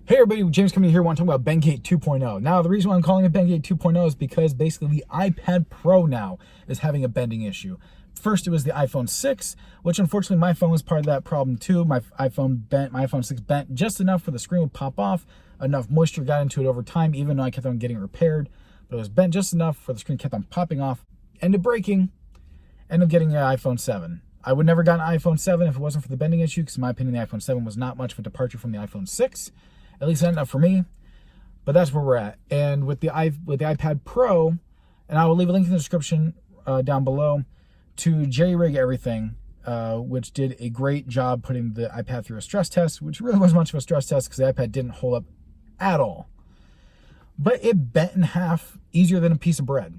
Hey everybody, James coming here. I want to talk about Bendgate 2.0. Now, the reason why I'm calling it Bendgate 2.0 is because basically the iPad Pro now is having a bending issue. First, it was the iPhone 6, which unfortunately my phone was part of that problem too. My iPhone 6 bent just enough for the screen would pop off. Enough moisture got into it over time, even though I kept on getting repaired. But it was bent just enough for the screen kept on popping off. Ended breaking. Ended up getting an iPhone 7. I would never got an iPhone 7 if it wasn't for the bending issue, because in my opinion, the iPhone 7 was not much of a departure from the iPhone 6. At least not enough for me, but that's where we're at. And with the iPad Pro, and I will leave a link in the description down below to jerry-rig everything, which did a great job putting the iPad through a stress test, which really wasn't much of a stress test because the iPad didn't hold up at all. But it bent in half easier than a piece of bread.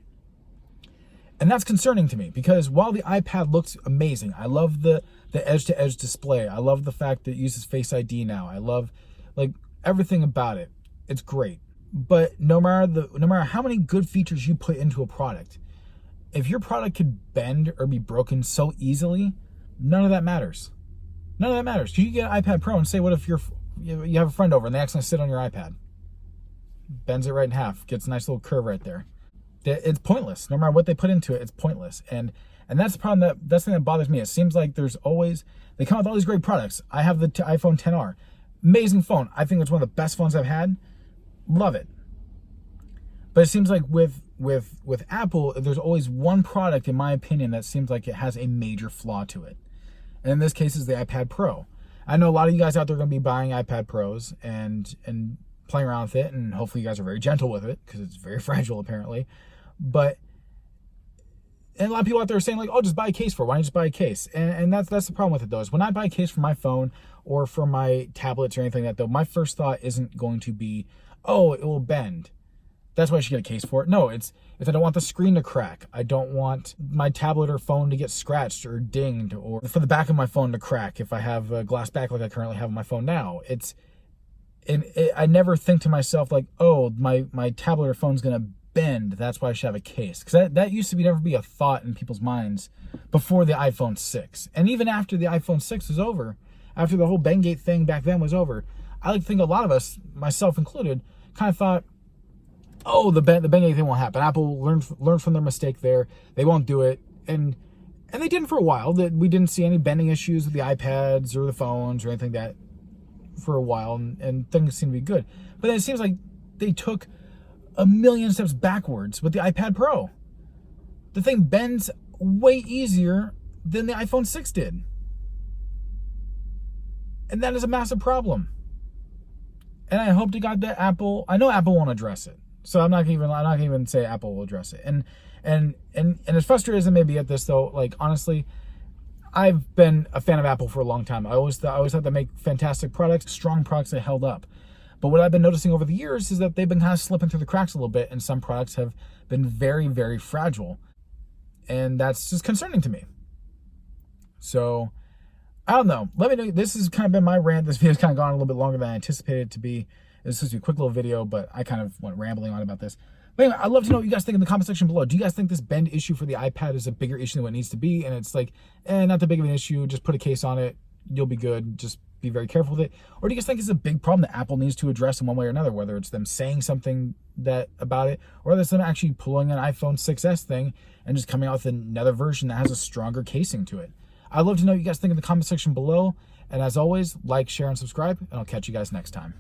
And that's concerning to me because while the iPad looks amazing, I love the edge-to-edge display. I love the fact that it uses Face ID now. I love everything about it. It's great. But no matter how many good features you put into a product, if your product could bend or be broken so easily, none of that matters. None of that matters. You get an iPad Pro and say, what if you have a friend over and they accidentally sit on your iPad? Bends it right in half. Gets a nice little curve right there. It's pointless. No matter what they put into it, it's pointless. And that's the problem. That's the thing that bothers me. It seems like they come out with all these great products. I have the iPhone XR. Amazing phone. I think it's one of the best phones I've had. Love it. But it seems like with Apple, there's always one product, in my opinion, that seems like it has a major flaw to it. And in this case, is the iPad Pro. I know a lot of you guys out there are going to be buying iPad Pros and playing around with it, and hopefully you guys are very gentle with it because it's very fragile apparently. And a lot of people out there are saying like, oh, just buy a case for it. Why don't you just buy a case? And that's the problem with it though, is when I buy a case for my phone or for my tablets or anything like that though, my first thought isn't going to be, oh, it will bend. That's why I should get a case for it. No, it's I don't want the screen to crack. I don't want my tablet or phone to get scratched or dinged, or for the back of my phone to crack if I have a glass back like I currently have on my phone now. I never think to myself like, oh, my tablet or phone's gonna bend, that's why I should have a case. Because that used to never be a thought in people's minds before the iPhone 6. And even after the iPhone 6 was over, after the whole Bendgate thing back then was over, I like to think a lot of us, myself included, kind of thought, oh, the Bendgate thing won't happen. Apple learned from their mistake there. They won't do it. And they didn't for a while. That we didn't see any bending issues with the iPads or the phones or anything like that for a while, and things seem to be good. But then it seems like they took a million steps backwards with the iPad Pro. The thing bends way easier than the iPhone 6 did. And that is a massive problem. And I hope to God that I know Apple won't address it. So I'm not gonna even say Apple will address it. And as frustrated as it may be at this though, like honestly, I've been a fan of Apple for a long time. I always thought they make fantastic products, strong products that held up. But what I've been noticing over the years is that they've been kind of slipping through the cracks a little bit, and some products have been very, very fragile. And that's just concerning to me. So, I don't know. Let me know. This has kind of been my rant. This video's kind of gone a little bit longer than I anticipated it to be. This is a quick little video, but I kind of went rambling on about this. But anyway, I'd love to know what you guys think in the comment section below. Do you guys think this bend issue for the iPad is a bigger issue than what it needs to be? And it's like, not that big of an issue. Just put a case on it. You'll be good. Just be very careful with it. Or do you guys think it's a big problem that Apple needs to address in one way or another, whether it's them saying something about it, or whether it's them actually pulling an iPhone 6s thing and just coming out with another version that has a stronger casing to it? I'd love to know what you guys think in the comment section below. And as always, like, share, and subscribe, and I'll catch you guys next time.